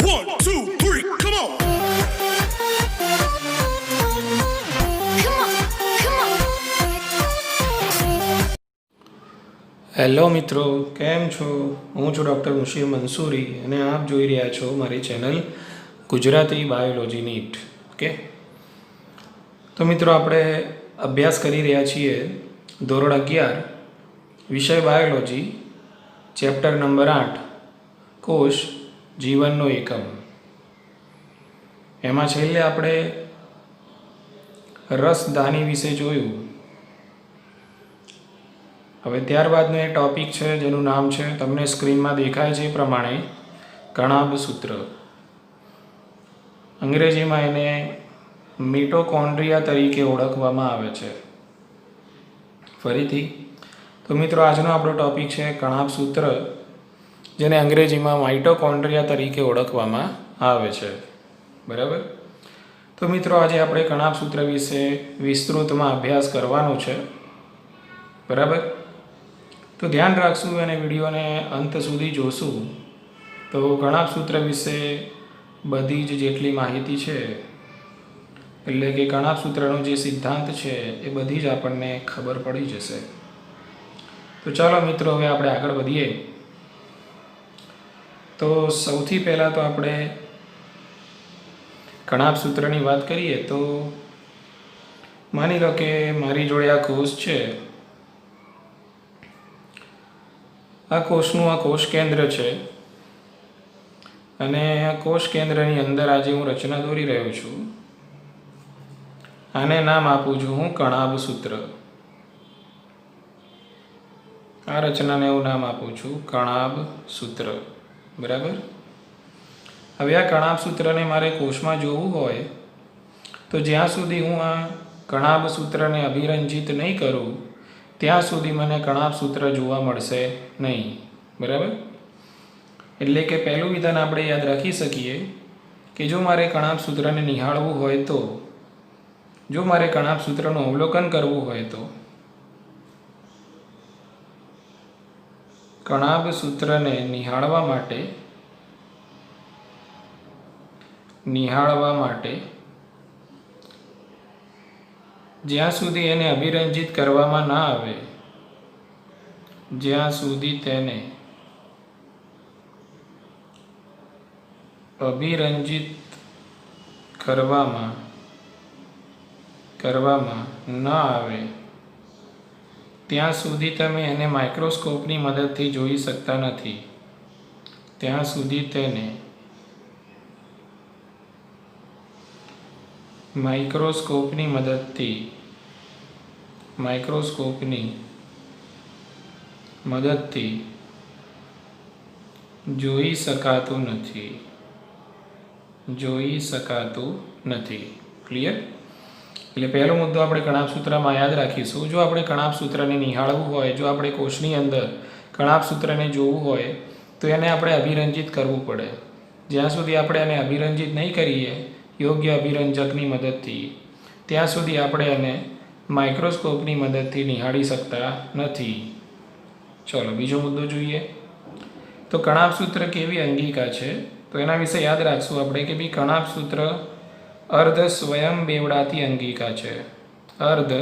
1, 2, 3, come on. Hello મિત્રો, કેમ છો? હું છું ડૉક્ટર મુશીર મંસૂરી અને આપ જોઈ રહ્યા છો મારી channel Gujarati biology NEET. Okay, તો મિત્રો આપણે અભ્યાસ કરી રહ્યા છીએ ધોરણ 11 વિષય બાયોલોજી, ચેપ્ટર નંબર 8 કોષ જીવનનો એકમ. એમાં છેલ્લે આપણે રસદાની વિશે જોયું. હવે ત્યારબાદનો એ ટૉપિક છે જેનું નામ છે, તમને સ્ક્રીનમાં દેખાય છે એ પ્રમાણે, કણાભ સૂત્ર. અંગ્રેજીમાં એને મિટોકોન્ડ્રિયા તરીકે ઓળખવામાં આવે છે. ફરીથી તો મિત્રો આજનો આપણો ટૉપિક છે કણાભ સૂત્ર, જેને અંગ્રેજીમાં માઇટોકોન્ડ્રિયા તરીકે ઓળખવામાં આવે છે. બરાબર. તો મિત્રો આજે આપણે કણાભ સૂત્ર વિશે વિસ્તૃતમાં અભ્યાસ કરવાનો છે. બરાબર. તો ધ્યાન રાખશું અને વિડીયોને અંત સુધી જોશું તો કણાભ સૂત્ર વિશે બધી જ જેટલી માહિતી છે, એટલે કે કણાભ સૂત્રનો જે સિદ્ધાંત છે એ બધી જ આપણને ખબર પડી જશે. તો ચાલો મિત્રો હવે આપણે આગળ વધીએ. તો સૌથી પહેલાં તો આપણે કણાભ સૂત્રની વાત કરીએ તો માની લો કે મારી જોડે આ કોષ છે. આ કોષનું આ કોષ કેન્દ્ર છે અને આ કોષ કેન્દ્રની અંદર આજે હું રચના દોરી રહ્યો છું. આને નામ આપું છું હું કણાભ સૂત્ર. આ રચનાને હું નામ આપું છું કણાભ સૂત્ર. બરાબર. હવે આ કણાભ સૂત્રને મારે કોષમાં જોવું હોય તો જ્યાં સુધી હું આ કણાભ સૂત્રને અભિરંજિત નહીં કરું ત્યાં સુધી મને કણાભ સૂત્ર જોવા મળશે નહીં. બરાબર. એટલે કે પહેલું વિધાન આપણે યાદ રાખી શકીએ કે જો મારે કણાભ સૂત્રને નિહાળવું હોય તો, જો મારે કણાભ સૂત્રનું અવલોકન કરવું હોય તો કણાભ સૂત્રને નિહાળવા માટે જ્યાં સુધી એને અભિરંજિત કરવામાં ના આવે, જ્યાં સુધી તેને અભિરંજિત કરવામાં ન આવે ત્યાં સુધી તમે એને માઇક્રોસ્કોપની મદદથી જોઈ શકતા નથી. ત્યાં સુધી તેને માઇક્રોસ્કોપની મદદથી જોઈ શકાતું નથી. ક્લિયર? એટલે પહેલો મુદ્દો આપણે કણાભ સૂત્રમાં યાદ રાખીશું. જો આપણે કણાભ સૂત્રને નિહાળવું હોય, જો આપણે કોષની અંદર કણાભ સૂત્રને જોવું હોય તો એને આપણે અભિરંજિત કરવું પડે. જ્યાં સુધી આપણે એને અભિરંજિત નહીં કરીએ યોગ્ય અભિરંજકની મદદથી, ત્યાં સુધી આપણે એને માઇક્રોસ્કોપની મદદથી નિહાળી શકતા નથી. ચલો બીજો મુદ્દો જોઈએ. તો કણાભ સૂત્ર કેવી અંગિકા છે તો એના વિશે યાદ રાખશું આપણે કે ભાઈ કણાભ સૂત્ર અર્ધ સ્વયં બેવડાતી અંગિકા છે. અર્ધ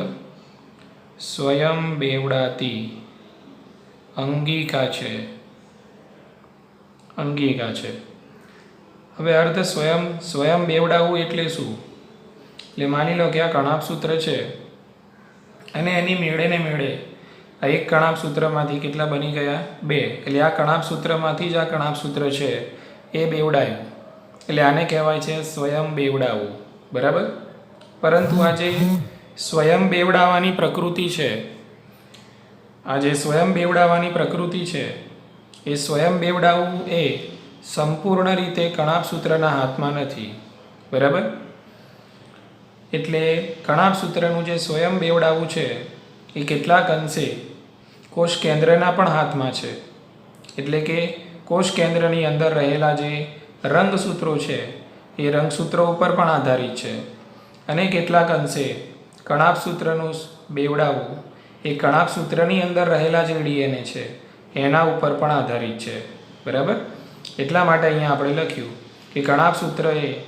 સ્વયં બેવડાતી અંગિકા છે. હવે અર્ધ સ્વયં બેવડાવું એટલે શું? એટલે માની લો કે આ કણાભ સૂત્ર છે અને એની મેળે ને મેળે આ એક કણાભ સૂત્રમાંથી કેટલા બની ગયા? 2. એટલે આ કણાભ સૂત્રમાંથી જ આ કણાભ સૂત્ર છે એ બેવડાયું, એટલે આને કહેવાય છે સ્વયં બેવડાવું. બરાબર. પરંતુ આ જે સ્વયં બેવડાવાની પ્રકૃતિ છે, એ સ્વયં બેવડાવું એ સંપૂર્ણ રીતે કણાભ સૂત્રના હાથમાં નથી. બરાબર. એટલે કણાભ સૂત્રનું જે સ્વયં બેવડાવું છે એ કેટલાક અંશે કોષ કેન્દ્રના પણ હાથમાં છે. એટલે કે કોષ કેન્દ્રની અંદર રહેલા જે રંગસૂત્રો છે એ રંગસૂત્રો ઉપર પણ આધારિત છે, અને કેટલાક અંશે કણાભ સૂત્રનું બેવડાવું એ કણાભ સૂત્રની અંદર રહેલા જે ડીએનએ છે એના ઉપર પણ આધારિત છે. બરાબર. એટલા માટે અહીંયા આપણે લખ્યું કે કણાપ સૂત્ર એ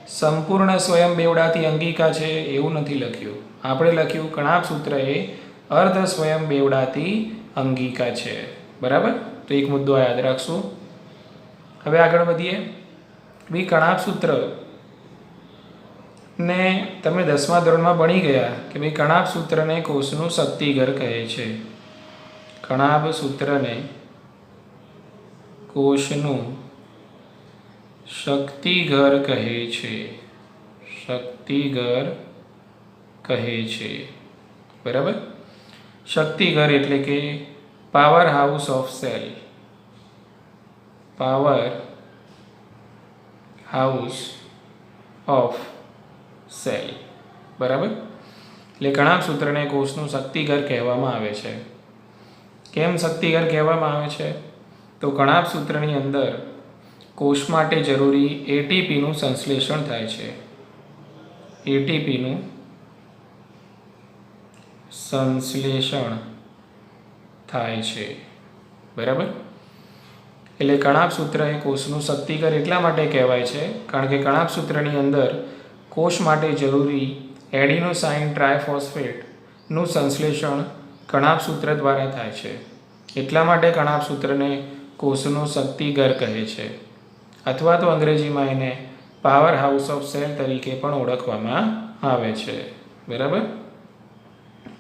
સંપૂર્ણ સ્વયં બેવડાતી અંગિકા છે એવું નથી લખ્યું. આપણે લખ્યું કણાપ સૂત્ર એ અર્ધ સ્વયં બેવડાતી અંગિકા છે. બરાબર? તો એક મુદ્દો યાદ રાખશું. હવે આગળ વધીએ. ભાઈ કણાપ સૂત્ર ને તમે 10મા ધોરણમાં ભણી ગયા કે ભાઈ કણાપ સૂત્રને કોષનું શક્તિઘર કહે છે. કણાપ સૂત્રને કોષનું શક્તિઘર કહે છે. શક્તિઘર કહે છે. બરાબર? શક્તિઘર એટલે કે power house of cell. Power house of cell. બરાબર? એટલે કણાપ સૂત્રને કોષનું શક્તિઘર કહેવામાં આવે છે. કેમ શક્તિઘર કહેવામાં આવે છે? તો કણાપ સૂત્રની અંદર કોષ માટે જરૂરી એટીપીનું સંશ્લેષણ થાય છે. એટીપીનું સંશ્લેષણ થાય છે. બરાબર? એટલે કણાપ સૂત્ર એ કોષનું શક્તિઘર એટલા માટે કહેવાય છે કારણ કે કણાપ સૂત્રની અંદર કોષ માટે જરૂરી એડિનોસાઇન ટ્રાયફોસ્ફેટનું સંશ્લેષણ કણાપ સૂત્ર દ્વારા થાય છે. એટલા માટે કણાપ સૂત્રને કોષનું શક્તિઘર કહે છે, અથવા તો અંગ્રેજીમાં એને પાવર હાઉસ ઓફ સેલ તરીકે પણ ઓળખવામાં આવે છે. બરાબર?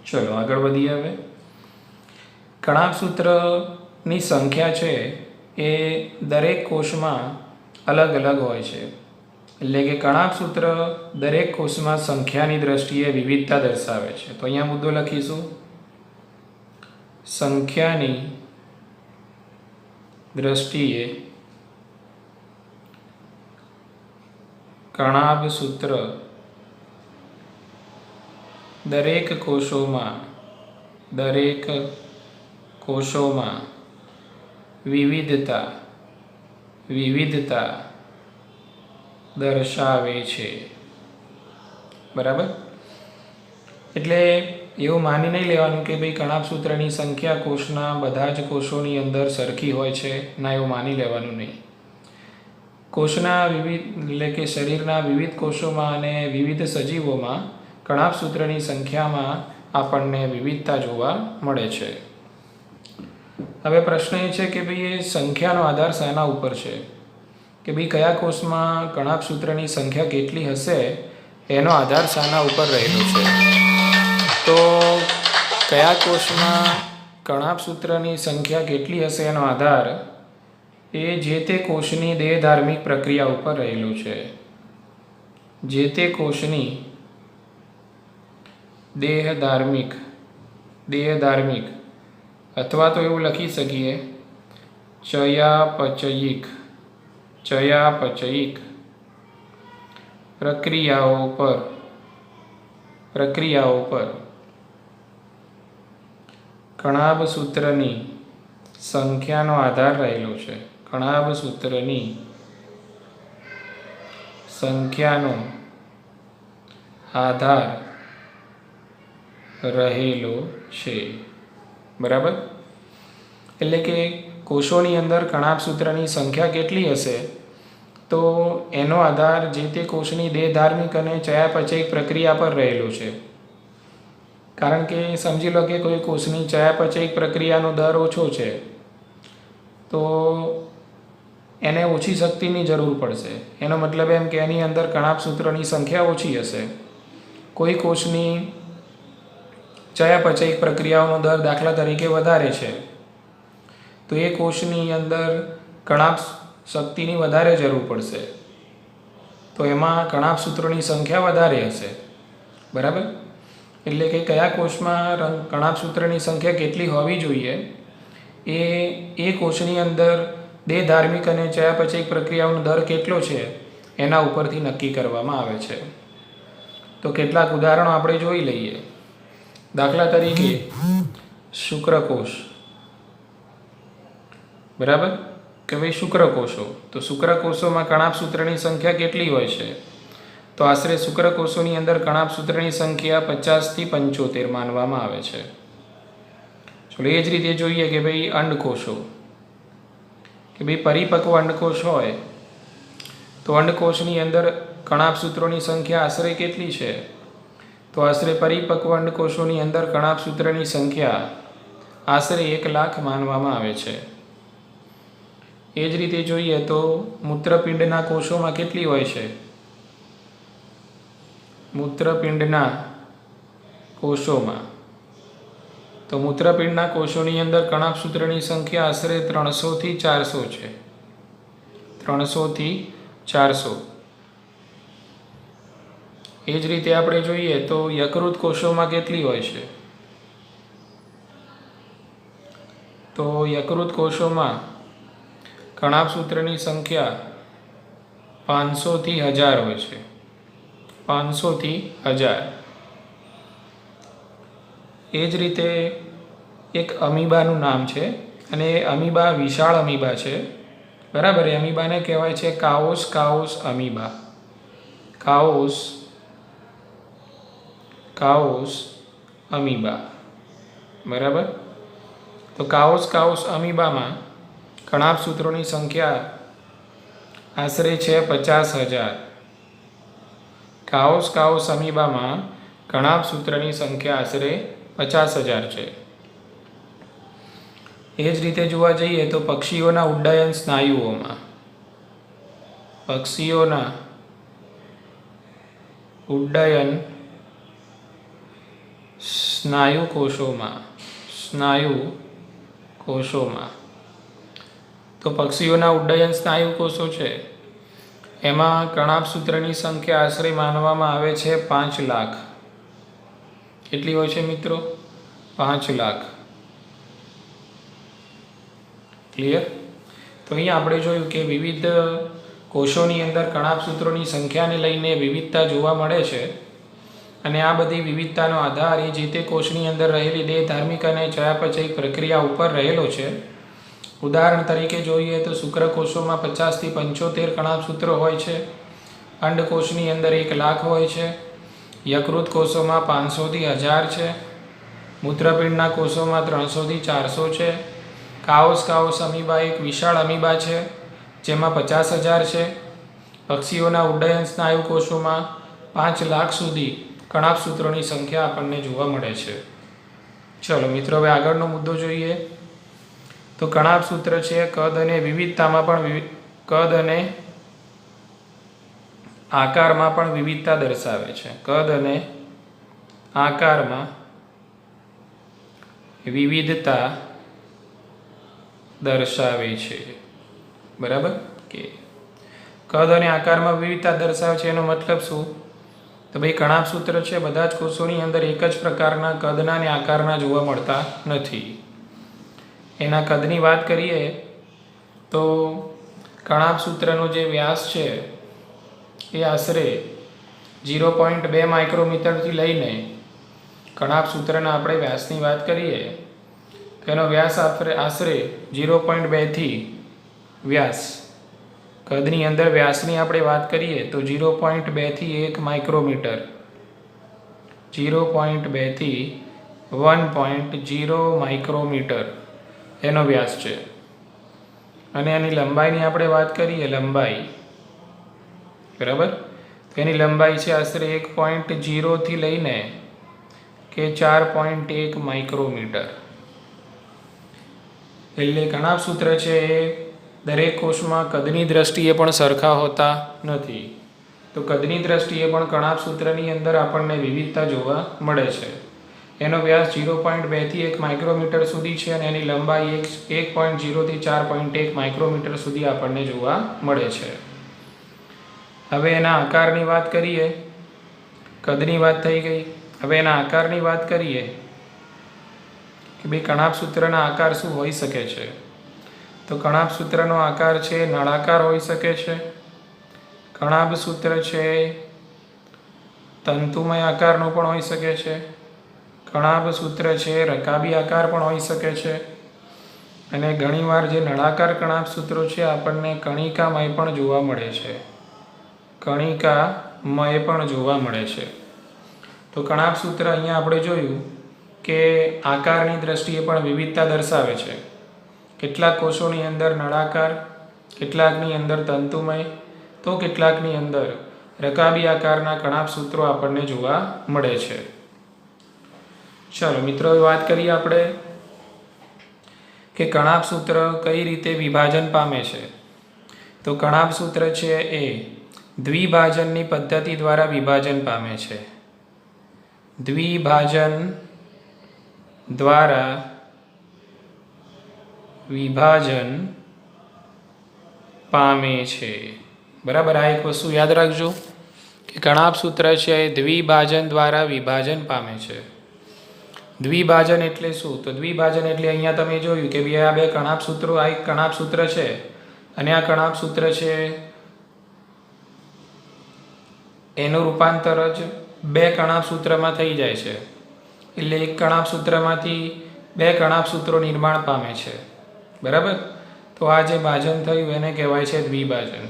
ચલો આગળ વધીએ. હવે કણાપ સૂત્રની સંખ્યા છે એ દરેક કોષમાં અલગ અલગ હોય છે. એટલે કે કણાપ સૂત્ર દરેક કોષમાં સંખ્યાની દ્રષ્ટિએ વિવિધતા દર્શાવે છે. તો અહીંયા મુદ્દો લખીશું, સંખ્યાની દ્રષ્ટિએ કણાપ સૂત્ર દરેક કોષોમાં વિવિધતા દર્શાવે છે. બરાબર? એટલે એવું માની નહીં લેવાનું કે ભાઈ કણાપ સૂત્રની સંખ્યા કોષના બધા જ કોષોની અંદર સરખી હોય છે. ના, એવું માની લેવાનું નહીં. કોષના વિવિધ એટલે કે શરીરના વિવિધ કોષોમાં અને વિવિધ સજીવોમાં કણાપ સૂત્રની સંખ્યામાં આપણને વિવિધતા જોવા મળે છે. હવે પ્રશ્ન એ છે કે ભાઈ એ સંખ્યાનો આધાર શાના ઉપર છે? કે ભાઈ કયા કોષમાં કણાપ સૂત્રની સંખ્યા કેટલી હશે એનો આધાર શાના ઉપર રહેલો છે? તો કયા કોષમાં કણાપ સૂત્રની સંખ્યા કેટલી હશે એનો આધાર એ જે તે કોષની દેહધાર્મિક પ્રક્રિયા ઉપર રહેલું છે. જે તે કોષની દેહધાર્મિક અથવા તો એવું લખી શકીએ ચયાપચયિક પ્રક્રિયાઓ પર કણાપ સૂત્રની સંખ્યાનો આધાર રહેલો છે. કણાપ સૂત્રની સંખ્યાનો આધાર રહેલો છે. બરાબર? એટલે કે કોષોની અંદર કણાપ સૂત્રની સંખ્યા કેટલી હશે તો એનો આધાર જે તે કોષની દેહધાર્મિક અને ચયાપચયિક પ્રક્રિયા પર રહેલો છે. કારણ કે સમજી લો કે કોઈ કોષની ચયાપચયિક પ્રક્રિયાનો દર ઓછો છે તો એને ઓછી શક્તિની જરૂર પડશે. એનો મતલબ એમ કે એની અંદર કણાપ સૂત્રોની સંખ્યા ઓછી હશે. કોઈ કોષની ચયાપચયિક પ્રક્રિયાઓનો દર દાખલા તરીકે વધારે છે તો એ કોષની અંદર કણાપ શક્તિની વધારે જરૂર પડશે, તો એમાં કણાપ સૂત્રોની સંખ્યા વધારે હશે. બરાબર? એટલે કે કયા કોષમાં કણાપ સૂત્રની સંખ્યા કેટલી હોવી જોઈએ એ કોષની અંદર દેહધાર્મિક અને ચયાપચયિક પ્રક્રિયાઓનો દર કેટલો છે એના ઉપરથી નક્કી કરવામાં આવે છે. તો કેટલાક ઉદાહરણો આપણે જોઈ લઈએ. દાખલા તરીકે શુક્રકોષ. બરાબર? કે ભાઈ શુક્રકોષો, તો શુક્રકોષોમાં કણાપ સૂત્રની સંખ્યા કેટલી હોય છે? તો આશરે શુક્રકોષોની અંદર કણાપ સૂત્રની સંખ્યા 50 થી 75 માનવામાં આવે છે. ચલો એ જ રીતે જોઈએ કે ભાઈ અંડકોષો, કે ભાઈ પરિપક્વ અંડકોષ હોય તો અંડકોષની અંદર કણાભસૂત્રોની સંખ્યા આશરે કેટલી છે? તો આશરે પરિપક્વ અંડકોષોની અંદર કણાભસૂત્રની સંખ્યા આશરે 1 લાખ માનવામાં આવે છે. એ જ રીતે જોઈએ તો મૂત્રપિંડના કોષોમાં કેટલી હોય છે? મૂત્રપિંડના કોષોમાં તો મૂત્રપિંડના કોષોની અંદર કણાભસૂત્રની સંખ્યા આશરે 300 થી 400 છે. 300 થી 400. એ જ રીતે આપણે જોઈએ તો યકૃત કોષોમાં કેટલી હોય છે? તો યકૃત કોષોમાં કણાભસૂત્રની સંખ્યા 500 થી 1000 હોય છે. 500 થી 1000. એ જ રીતે એક અમીબાનું નામ છે અને એ અમીબા વિશાળ અમીબા છે. બરાબર. એ અમીબાને કહેવાય છે કાઓસ અમીબા. કાઓસ અમીબા. બરાબર. તો કાઓસ અમીબામાં કણાભસૂત્રોની સંખ્યા આશરે છે 50,000. કાઓસ અમીબામાં કણાભસૂત્રની સંખ્યા આશરે 50,000 છે. એ જ રીતે જોવા જઈએ તો પક્ષીઓના ઉડ્ડયન સ્નાયુઓમાં પક્ષીઓના ઉડ્ડયન સ્નાયુ કોષોમાં તો પક્ષીઓના ઉડ્ડયન સ્નાયુ કોષો છે એમાં કણાભસૂત્રની સંખ્યા આશરે માનવામાં આવે છે 5 લાખ. કેટલી હોય છે મિત્રો? 5 લાખ. ક્લિયર? તો અહીંયા આપણે જોયું કે વિવિધ કોષોની અંદર કણાભસૂત્રોની સંખ્યાને લઈને વિવિધતા જોવા મળે છે અને આ બધી વિવિધતાનો આધાર એ જે તે કોષની અંદર રહેલી દેહ ધાર્મિક અને ચયાપચયિક પ્રક્રિયા ઉપર રહેલો છે. ઉદાહરણ તરીકે જોઈએ તો શુક્રકોષોમાં 50 થી 75 કણાભસૂત્રો હોય છે. અંડકોષની અંદર 1 લાખ હોય છે. યકૃત કોષોમાં 500 થી 1000 છે. મૂત્રપિંડના કોષોમાં 300 થી 400 છે. કાઓસ અમીબા એક વિશાળ અમીબા છે જેમાં 50,000 છે. પક્ષીઓના ઉડ્ડયન સ્નાયુ કોષોમાં 5 લાખ સુધી કણાભસૂત્રોની સંખ્યા આપણને જોવા મળે છે. ચલો મિત્રો, હવે આગળનો મુદ્દો જોઈએ તો કણાભસૂત્ર છે કદ અને વિવિધતામાં પણ કદ અને આકારમાં પણ વિવિધતા દર્શાવે છે. કદ અને આકારમાં વિવિધતા દર્શાવે છે. બરાબર કે કદ અને આકારમાં વિવિધતા દર્શાવે છે એનો મતલબ શું? તો ભાઈ કણાભસૂત્ર છે બધા જ કોષોની અંદર એક જ પ્રકારના કદના અને આકારના જોવા મળતા નથી. એના કદની વાત કરીએ તો કણાભસૂત્રનો જે વ્યાસ છે એ આશરે 0.2 માઇક્રોમીટરથી લઈને કણાભસૂત્રના આપણે વ્યાસની વાત કરીએ તો એનો વ્યાસ આશરે 0.2 થી વ્યાસ કદની અંદર વ્યાસની આપણે વાત કરીએ તો 0.2 થી 1 માઇક્રોમીટર 0.2 થી 1.0 માઇક્રોમીટર એનો વ્યાસ છે. અને એની લંબાઈની આપણે વાત કરીએ લંબાઈ, બરાબર, તો એની લંબાઈ છે આશરે 1.0 થી લઈને કે 4.1 માઇક્રોમીટર. એટલે કણાભસૂત્ર છે એ દરેક કોષમાં કદની દ્રષ્ટિએ પણ સરખા હોતા નથી. તો કદની દ્રષ્ટિએ પણ કણાભસૂત્રની અંદર આપણને વિવિધતા જોવા મળે છે. એનો વ્યાસ 0.2 થી 1 માઇક્રોમીટર સુધી છે અને એની લંબાઈ 1.0 થી 4.1 માઇક્રોમીટર સુધી આપણને જોવા મળે છે. હવે એના આકારની વાત કરીએ. કદની વાત થઈ ગઈ. હવે એના આકારની વાત કરીએ કે ભાઈ કણાભસૂત્રના આકાર શું હોઈ શકે છે? તો કણાભસૂત્રનો આકાર છે નળાકાર હોઈ શકે છે. કણાભસૂત્ર છે તંતુમય આકારનો પણ હોઈ શકે છે. કણાભસૂત્ર છે રકાબી આકાર પણ હોઈ શકે છે. અને ઘણીવાર જે નળાકાર કણાભસૂત્રો છે આપણને કણિકામય પણ જોવા મળે છે. કણિકામય પણ જોવા મળે છે. તો કણાભસૂત્ર અહીંયા આપણે જોયું કે આકારની દ્રષ્ટિએ પણ વિવિધતા દર્શાવે છે. કેટલાક કોષોની અંદર નળાકાર, કેટલાકની અંદર તંતુમય તો કેટલાકની અંદર રકાબી આકારના કણાપ સૂત્રો આપણને જોવા મળે છે. ચાલો મિત્રો, વાત કરીએ આપણે કે કણાપ સૂત્ર કઈ રીતે વિભાજન પામે છે. તો કણાપ સૂત્ર છે એ દ્વિભાજનની પદ્ધતિ દ્વારા વિભાજન પામે છે. દ્વિભાજન દ્વારા વિભાજન પામે છે. બરાબર, આ એક વસ્તુ યાદ રાખજો કે કણાપ સૂત્ર છે એ દ્વિભાજન દ્વારા વિભાજન પામે છે. દ્વિભાજન એટલે શું? તો દ્વિભાજન એટલે અહીંયા તમે જોયું કે આ બે કણાપ સૂત્રો, આ એક કણાપ સૂત્ર છે અને આ કણાપ સૂત્ર છે એનું રૂપાંતર જ બે કણાપ સૂત્રમાં થઈ જાય છે. એટલે એક કણાપ સૂત્રમાંથી બે કણાપ સૂત્રો નિર્માણ પામે છે. બરાબર, તો આ જે ભાજન થયું એને કહેવાય છે દ્વિભાજન.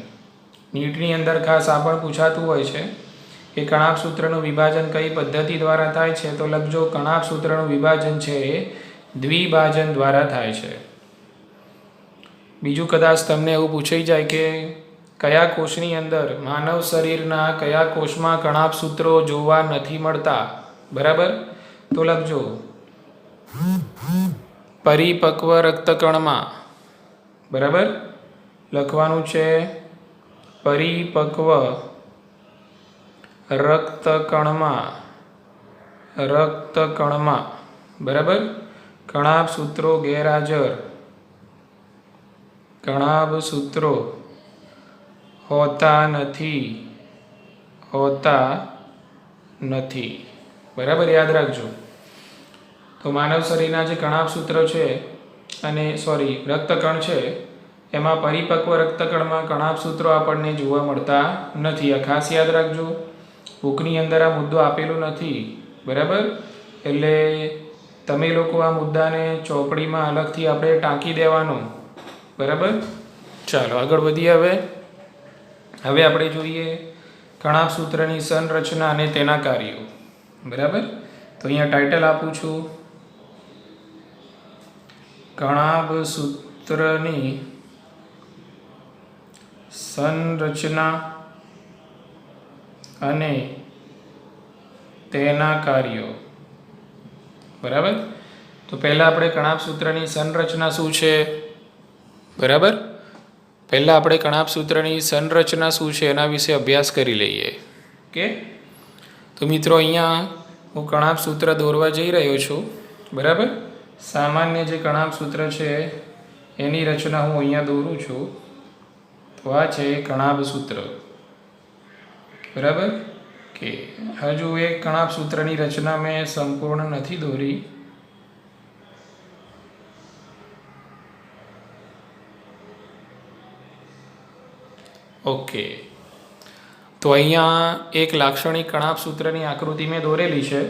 નીટની અંદર ખાસ આ પણ પૂછાતું હોય છે કે કણાપ સૂત્રનું વિભાજન કઈ પદ્ધતિ દ્વારા થાય છે. તો લખજો, કણાપ સૂત્રનું વિભાજન છે એ દ્વિભાજન દ્વારા થાય છે. બીજું કદાચ તમને એવું પૂછાઈ જાય કે કયા કોષની અંદર, માનવ શરીરના કયા કોષમાં કણાપ સૂત્રો જોવા નથી મળતા. બરાબર, તો લખજો પરિપક્વ રક્તકણમાં. બરાબર, લખવાનું છે પરિપક્વ રક્તકણમાં. બરાબર, કણાપ સૂત્રો ગેરહાજર, કણાપ સૂત્રો હોતા નથી. બરાબર, યાદ રાખજો. તો માનવ શરીરના જે કણાપ સૂત્ર છે અને રક્તકણ છે એમાં પરિપક્વ રક્તકણમાં કણાપ સૂત્રો આપણને જોવા મળતા નથી. આ ખાસ યાદ રાખજો. બુકની અંદર આ મુદ્દો આપેલો નથી. બરાબર, એટલે તમે લોકો આ મુદ્દાને ચોપડીમાં અલગથી આપણે ટાંકી દેવાનો. બરાબર, ચાલો આગળ વધીએ. હવે આપણે જોઈએ કણાપ સૂત્રની સંરચના અને તેના કાર્યો. બરાબર, તો અહીંયા ટાઇટલ આપું છું, કણાપ સૂત્રની સંરચના અને તેના કાર્યો. બરાબર, તો પહેલાં આપણે કણાપ સૂત્રની સંરચના શું છે. બરાબર, પહેલાં આપણે કણાપ સૂત્રની સંરચના શું છે એના વિશે અભ્યાસ કરી લઈએ. ઓકે, તો મિત્રો અહીંયા હું કણાપ સૂત્ર દોરવા જઈ રહ્યો છું. બરાબર, સામાન્ય જે કણાપ સૂત્ર છે એની રચના હું અહીંયા દોરું છું. તો આ છે કણાપ સૂત્ર. બરાબર, કે હજુ એક કણાપ સૂત્રની રચના મેં સંપૂર્ણ નથી દોરી. ઓકે, તો અહીંયા એક લાક્ષણિક કણાપ સૂત્રની આકૃતિ મેં દોરેલી છે.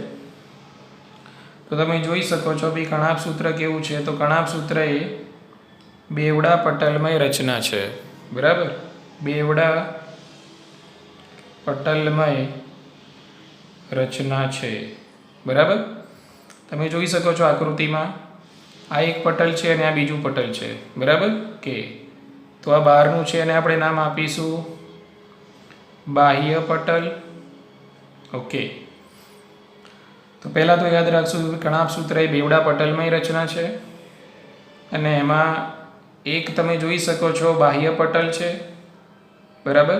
તો તમે જોઈ શકો છો ભાઈ કણાપ સૂત્ર કેવું છે. તો કણાપ સૂત્ર એ બેવડા પટલમય રચના છે. બરાબર, બેવડા પટલમય રચના છે. બરાબર, તમે જોઈ શકો છો આકૃતિમાં આ એક પટલ છે અને આ બીજું પટલ છે. બરાબર, કે તો આ બહારનું છે અને આપણે નામ આપીશું બાહ્ય પટલ. ઓકે, તો પહેલાં તો યાદ રાખશું કણાપ સૂત્ર એ બેવડા પટલમય રચના છે અને એમાં એક તમે જોઈ શકો છો બાહ્ય પટલ છે. બરાબર,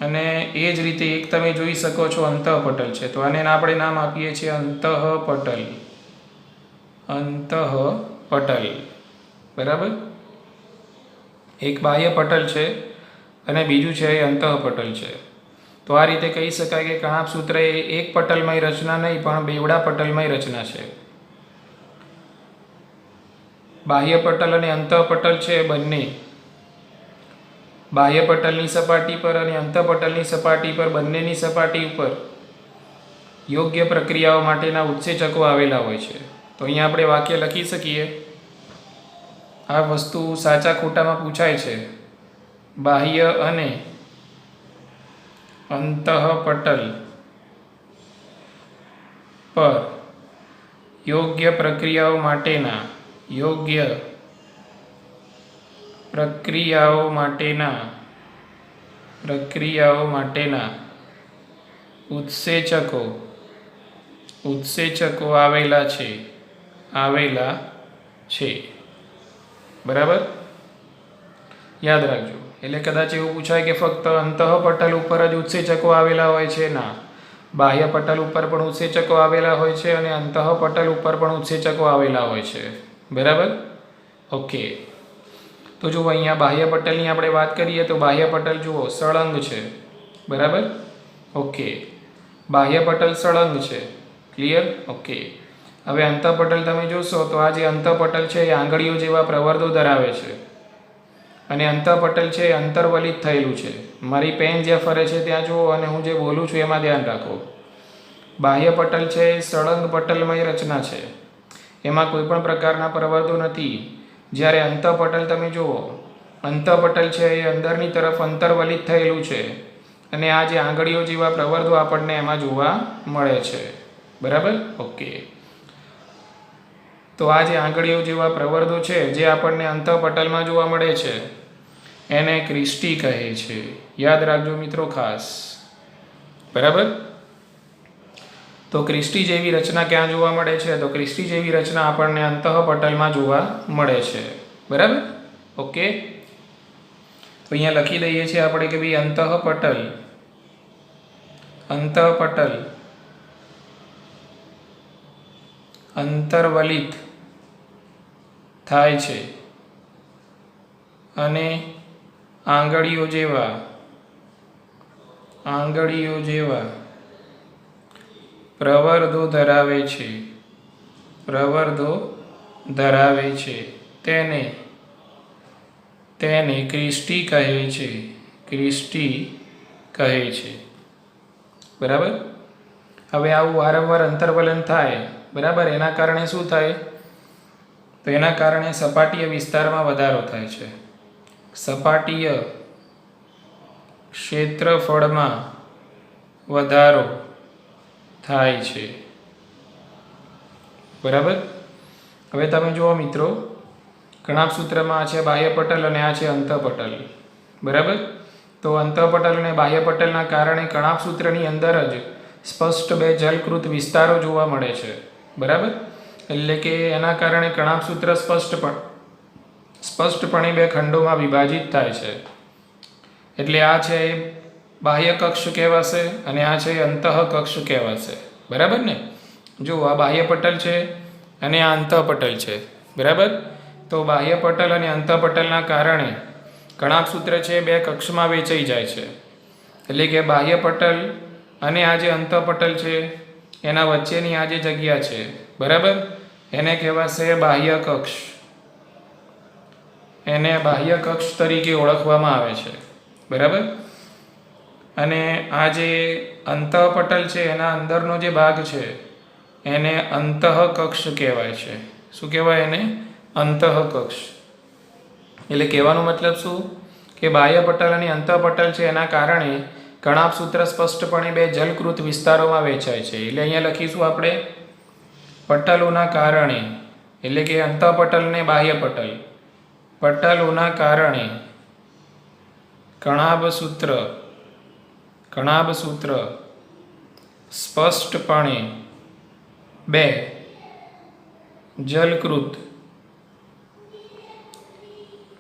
અને એ જ રીતે એક તમે જોઈ શકો છો અંતઃપટલ છે. તો આને આપણે નામ આપીએ છીએ અંતઃપટલ. બરાબર, એક બાહ્ય પટલ છે અને બીજું છે એ અંતઃપટલ છે. તો આ રીતે કહી શકાય કે કણાપ સૂત્ર એ એક પટલમય રચના નહીં પણ બેવડા પટલમય રચના છે. બાહ્ય પટલ અને અંતઃપટલ છે બંને બાહ્ય પટલની સપાટી પર અને અંતઃપટલની સપાટી પર બંનેની સપાટી ઉપર યોગ્ય પ્રક્રિયાઓ માટેના ઉત્સેચકો આવેલા હોય છે. તો અહીંયા આપણે વાક્ય લખી શકીએ. આ વસ્તુ સાચા ખોટામાં પૂછાય છે. બાહ્ય અને અંતઃપટલ પર યોગ્ય પ્રક્રિયાઓ માટેના પ્રક્રિયાઓ માટેના ઉત્સેચકો આવેલા છે બરાબર, યાદ રાખજો. એટલે કદાચ એવું પૂછાય કે ફક્ત અંતઃપટલ ઉપર જ ઉત્સેચકો આવેલા હોય છે, ના, બાહ્ય પટલ ઉપર પણ ઉત્સેચકો આવેલા હોય છે અને અંતઃપટલ ઉપર પણ ઉત્સેચકો આવેલા હોય છે બરાબર. ઓકે, તો જુઓ અહીંયા બાહ્ય પટલની આપણે વાત કરીએ તો બાહ્ય પટલ જુઓ સળંગ છે બરાબર. ઓકે, બાહ્ય પટલ સળંગ છે, ક્લિયર. ઓકે, હવે અંતઃપટલ તમે જોશો તો આ જે અંતઃપટલ છે એ આંગળીઓ જેવા પ્રવર્ધો ધરાવે છે અને અંતઃપટલ છે અંતર્વલિત થયેલું છે. મારી પેન જ્યાં ફરે છે ત્યાં જુઓ અને હું જે બોલું છું એમાં ધ્યાન રાખો. બાહ્ય પટલ છે સળંગ પટલમય રચના છે, એમાં કોઈ પણ પ્રકારના પ્રવર્ધો નથી. જ્યારે અંતઃપટલ તમે જુઓ, અંતઃપટલ છે એ અંદરની તરફ અંતર્વલિત થયેલું છે અને આ જે આંગળીઓ જેવા પ્રવર્ધો આપણને એમાં જોવા મળે છે બરાબર. ઓકે, તો આ જે આંગળીઓ જેવા પ્રવર્ધો છે જે આપણને અંતઃપટલમાં જોવા મળે છે એને ક્રિસ્ટી કહે છે. યાદ રાખજો મિત્રો ખાસ, બરાબર. તો ક્રિસ્ટી જેવી રચના ક્યાં જોવા મળે છે? તો ક્રિસ્ટી જેવી રચના આપણને અંતઃપટલમાં જોવા મળે છે બરાબર. ઓકે, તો અહીંયા લખી દઈએ છીએ આપણે કે ભાઈ અંતઃપટલ અંતર્વલિત થાય છે અને આંગળીઓ જેવા પ્રવર્ધો ધરાવે છે તેને ક્રિસ્ટી કહે છે બરાબર. હવે આવું વારંવાર અંતર્વલન થાય બરાબર, એના કારણે શું થાય? તો એના કારણે સપાટીય વિસ્તારમાં વધારો થાય છે, સપાટીય ક્ષેત્રફળમાં વધારો થાય છે બરાબર. હવે તમે જુઓ મિત્રો, કણાભ સૂત્રમાં આ છે બાહ્ય પટલ અને આ છે અંતઃપટલ બરાબર. તો અંતઃપટલ અને બાહ્ય પટલના કારણે કણાભ સૂત્રની અંદર જ સ્પષ્ટ બે જલકૃત વિસ્તારો જોવા મળે છે બરાબર. એટલે કે એના કારણે કણાભ સૂત્ર સ્પષ્ટપણે બે ખંડોમાં વિભાજિત થાય છે. એટલે આ છે બાહ્ય કક્ષ કહેવાશે અને આ છે અંતઃ કક્ષ કહેવાશે બરાબર ને. જો આ બાહ્ય પટલ છે અને આ અંતઃપટલ છે બરાબર. તો બાહ્ય પટલ અને અંતઃપટલના કારણે કણાભ સૂત્ર છે બે કક્ષમાં વહેંચાઈ જાય છે. એટલે કે બાહ્ય પટલ અને આ જે અંતઃપટલ છે એના વચ્ચેની આ જે જગ્યા છે બરાબર, એને કહેવાશે બાહ્ય કક્ષ. એને બાહ્ય કક્ષ તરીકે ઓળખવામાં આવે છે બરાબર. અને આ જે અંતઃપટલ છે એના અંદરનો જે ભાગ છે એને અંતઃકક્ષ કહેવાય છે. શું કહેવાય એને? અંતઃકક્ષ. એટલે કહેવાનો મતલબ શું કે બાહ્ય પટલ અને અંતઃપટલ છે એના કારણે કણાભ સૂત્ર સ્પષ્ટપણે બે જલકૃત વિસ્તારોમાં વહેંચાય છે. એટલે અહીંયા લખીશું આપણે પટલોના કારણે, એટલે કે અંતઃપટલ ને બાહ્ય પટલોના કારણે કણાભ સૂત્ર સ્પષ્ટપણે બે જલકૃત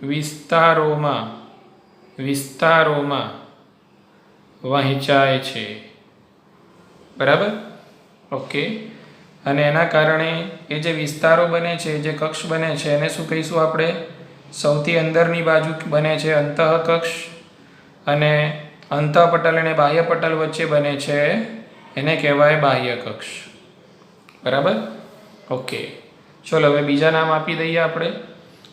વિસ્તારોમાં વહેંચાય છે બરાબર. ઓકે, અને એના કારણે એ જે વિસ્તારો બને છે, જે કક્ષ બને છે એને શું કહીશું આપણે? સૌથી અંદરની બાજુ બને છે અંતઃકક્ષ અને અંતઃપટલ અને બાહ્ય પટલ વચ્ચે બને છે એને કહેવાય બાહ્ય કક્ષ બરાબર. ઓકે, ચલો હવે બીજા નામ આપી દઈએ આપણે.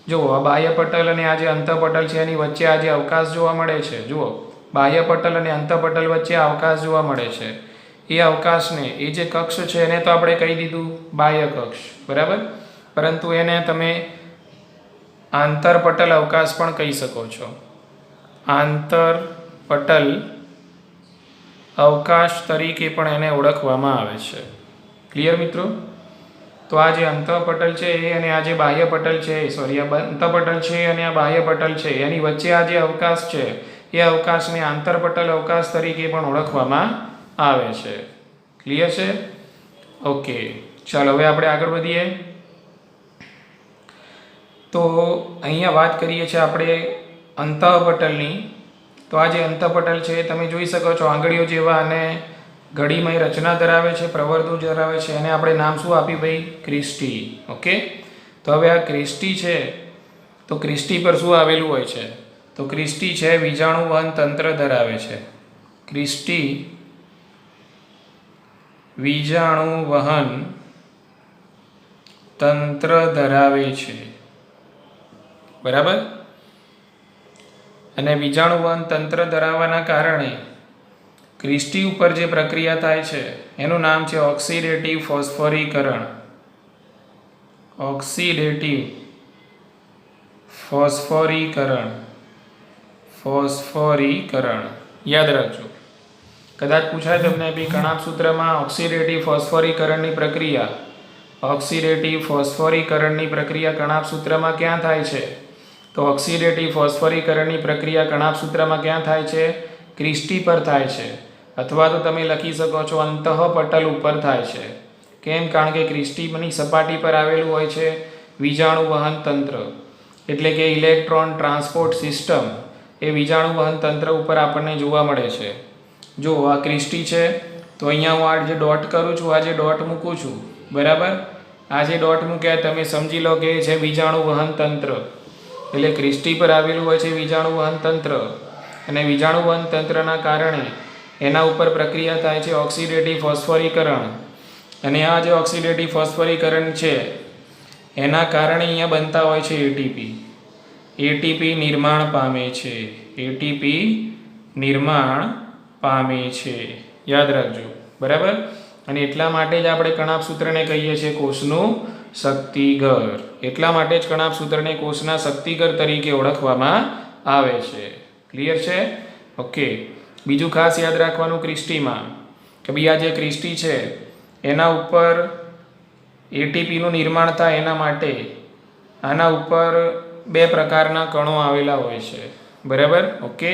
જુઓ, આ બાહ્ય પટલ અને આ જે અંતઃપટલ છે એની વચ્ચે આ જે અવકાશ જોવા મળે છે, જુઓ બાહ્ય પટલ અને અંતઃપટલ વચ્ચે અવકાશ જોવા મળે છે. એ અવકાશને, એ જે કક્ષ છે એને તો આપણે કહી દીધું બાહ્ય કક્ષ બરાબર, પરંતુ એને તમે આંતરપટલ અવકાશ પણ કહી શકો છો. આંતરપટલ અવકાશ તરીકે પણ એને ઓળખવામાં આવે છે. ક્લિયર મિત્રો? તો આ જે અંતઃપટલ છે એ અને આ જે બાહ્ય પટલ છે, આ અંતઃપટલ છે અને આ બાહ્ય પટલ છે, એની વચ્ચે આ જે અવકાશ છે એ અવકાશને આંતરપટલ અવકાશ તરીકે પણ ઓળખવામાં આવે છે. ક્લિયર છે? ઓકે, ચાલો હવે આપણે આગળ વધીએ. તો અહીંયા વાત કરીએ છીએ આપણે અંતઃપટલની. તો આ જે અંતઃપટલ છે તમે જોઈ શકો છો આંગળીઓ જેવા અને ઘડીમય રચના ધરાવે છે, પ્રવર્ધો ધરાવે છે. એને આપણે નામ શું આપ્યું ભાઈ? ક્રિસ્ટી. ઓકે, તો હવે આ ક્રિસ્ટી છે તો ક્રિસ્ટી પર શું આવેલું હોય છે? તો ક્રિસ્ટી છે વીજાણુ વહન તંત્ર ધરાવે છે. ક્રિસ્ટી વીજાણુ વહન તંત્ર ધરાવે છે. બરાબર? અને વીજાણુ વહન તંત્ર ધરાવવાના કારણે ક્રિસ્ટી ઉપર જે પ્રક્રિયા થાય છે એનું નામ છે ઓક્સિડેટિવ ફોસ્ફોરીકરણ. ઓક્સિડેટિવ ફોસ્ફોરીકરણ. ફોસ્ફોરીકરણ યાદ રાખજો. કદાચ પૂછાય તમને બી કણાભ સૂત્રમાં ઓક્સિડેટિવ ફોસ્ફોરીકરણની પ્રક્રિયા, ઓક્સિડેટિવ ફોસ્ફોરીકરણની પ્રક્રિયા કણાભ સૂત્રમાં ક્યાં થાય છે? તો ઓક્સિડેટિવ ફોસ્ફોરીકરણની પ્રક્રિયા કણાભ સૂત્રમાં ક્યાં થાય છે? ક્રિસ્ટી પર થાય છે. અથવા તો તમે લખી શકો છો અંતઃપટલ ઉપર થાય છે. કેમ? કારણ કે ક્રિસ્ટીની સપાટી પર આવેલું હોય છે વીજાણુ વહન તંત્ર, એટલે કે ઇલેક્ટ્રોન ટ્રાન્સપોર્ટ સિસ્ટમ. એ વીજાણુ વહન તંત્ર ઉપર આપણને જોવા મળે છે. જો આ ક્રિસ્ટી છે તો અહીંયા હું આ જે ડોટ કરું છું, આ જે ડોટ મૂકું છું, બરાબર? આ જે ડોટ મૂક્યા તમે સમજી લો કે છે વીજાણુ વહન તંત્ર. એટલે ક્રિસ્ટી પર આવેલું હોય છે વીજાણુ વહન તંત્ર, અને વીજાણુ વહન તંત્રના કારણે એના ઉપર પ્રક્રિયા થાય છે ઓક્સિડેટિવ ફોસ્ફોરીકરણ. અને આ જે ઓક્સિડેટિવ ફોસ્ફોરીકરણ છે એના કારણે અહીંયા બનતા હોય છે એટીપી. એટીપી નિર્માણ પામે છે. એટીપી નિર્માણ પામે છે. યાદ રાખજો. બરાબર? અને એટલા માટે જ આપણે કણાભ સૂત્રને કહીએ છીએ કોષનું શક્તિઘર. એટલા માટે જ કણાભ સૂત્રને કોષના શક્તિઘર તરીકે ઓળખવામાં આવે છે. ક્લિયર છે? ઓકે, બીજું ખાસ યાદ રાખવાનું ક્રિસ્ટીમાં કે ભાઈ આ જે ક્રિસ્ટી છે એના ઉપર એટીપીનું નિર્માણ થાય એના માટે આના ઉપર બે પ્રકારના કણો આવેલા હોય છે. બરાબર? ઓકે,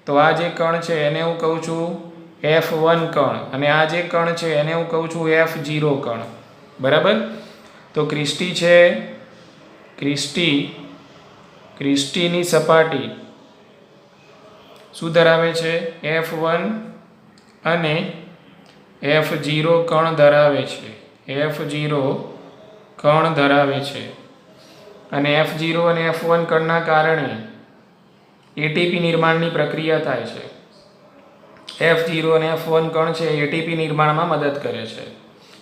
તો આ જે કણ છે એને હું કહું છું F1 કણ, અને આ જે કણ છે એને હું કહું છું F0 કણ. બરાબર? તો ક્રિસ્ટી છે, ક્રિસ્ટીની સપાટી શું ધરાવે છે? F1 અને F0 કણ ધરાવે છે. F0 કણ ધરાવે છે. અને F0 અને F1 કણના કારણે એટીપી નિર્માણની પ્રક્રિયા થાય છે. F0 અને F1 કણ છે એટીપી નિર્માણમાં મદદ કરે છે.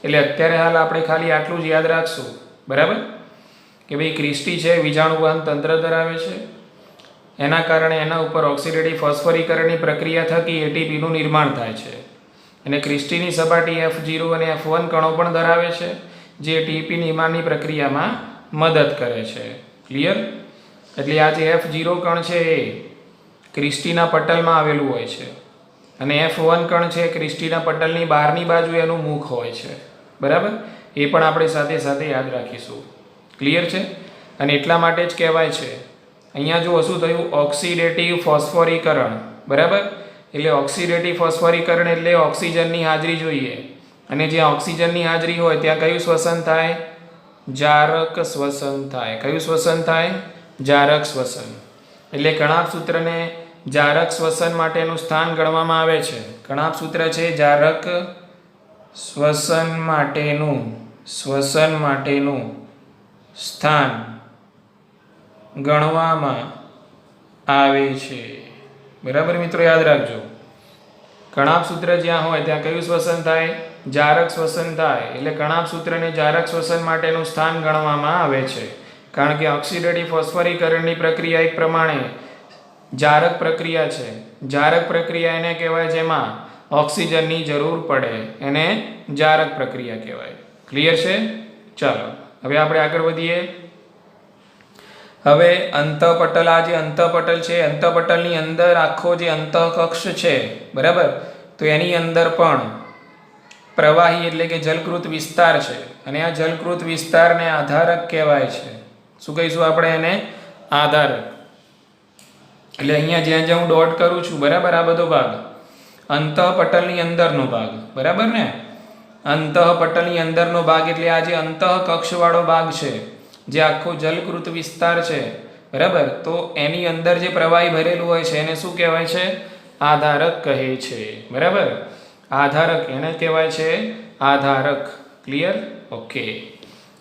એટલે અત્યારે હાલ આપણે ખાલી આટલું જ યાદ રાખશું. બરાબર? કે ભાઈ ક્રિસ્ટી છે વીજાણુ વહન તંત્ર ધરાવે છે, એના કારણે એના ઉપર ઓક્સિડેટિવ ફોસ્ફોરીકરણની પ્રક્રિયા થકી એટીપીનું નિર્માણ થાય છે. અને ક્રિસ્ટીની સપાટી F0 અને F1 કણો પણ ધરાવે છે જે એટીપી નિર્માણની પ્રક્રિયામાં મદદ કરે છે. ક્લિયર? એટલે આ જે F0 કણ છે એ ક્રિસ્ટીના પટલમાં આવેલું હોય છે, અને F1 કણ છે ક્રિસ્ટીના પટલની બહારની બાજુ એનું મુખ હોય છે. બરાબર? એ પણ આપણે સાથે સાથે યાદ રાખીશું. ક્લિયર છે? અને એટલા માટે જ કહેવાય છે અહીંયા જો શું થયું? ઓક્સિડેટિવ ફોસ્ફોરીકરણ. બરાબર? એટલે ઓક્સિડેટિવ ફોસ્ફોરીકરણ એટલે ઓક્સિજનની હાજરી જોઈએ, અને જ્યાં ઓક્સિજનની હાજરી હોય ત્યાં કયું શ્વસન થાય? જારક શ્વસન થાય. કયું શ્વસન થાય? જારક શ્વસન. એટલે કણાભ સૂત્રને જારક શ્વસન માટેનું સ્થાન ગણવામાં આવે છે. કણાભ સૂત્ર છે જારક શ્વસન માટેનું સ્થાન ગણવામાં આવે છે. બરાબર મિત્રો? યાદ રાખજો. કણાભ સૂત્ર જ્યાં હોય ત્યાં કયું શ્વસન થાય? જારક શ્વસન થાય. એટલે કણાભ સૂત્રને જારક શ્વસન માટેનું સ્થાન ગણવામાં આવે છે, કારણ કે ઓક્સિડેટિવ ફોસ્ફોરીકરણની પ્રક્રિયા એક પ્રમાણે જારક પ્રક્રિયા છે. જારક પ્રક્રિયા એને કહેવાય જેમાં ઓક્સિજનની જરૂર પડે, એને જારક પ્રક્રિયા કહેવાય. ક્લિયર છે? ચાલો હવે આપણે આગળ વધીએ. હવે અંતઃપટલ, આ જે અંતઃપટલ છે, અંતઃપટલની અંદર આખો જે અંતઃકક્ષ છે, બરાબર, તો એની અંદર પણ પ્રવાહી એટલે કે જલકૃત વિસ્તાર છે, અને આ જલકૃત વિસ્તારને આધારક કહેવાય છે. શું કહીશું આપણે એને? આધારક. એટલે અહીંયા જ્યાં જ્યાં હું ડોટ કરું છું, બરાબર, આ બધો ભાગ અંતઃપટલની અંદરનો ભાગ, બરાબર ને, અંતઃપટલની અંદરનો ભાગ એટલે આ જે અંતઃકક્ષવાળો ભાગ છે, જે આખો જલકૃત વિસ્તાર છે, બરાબર, તો એની અંદર જે પ્રવાહી ભરેલું હોય છે એને શું કહેવાય છે? આધારક કહે છે, બરાબર. આધારક એને કહેવાય છે આધારક. ક્લિયર? ઓકે.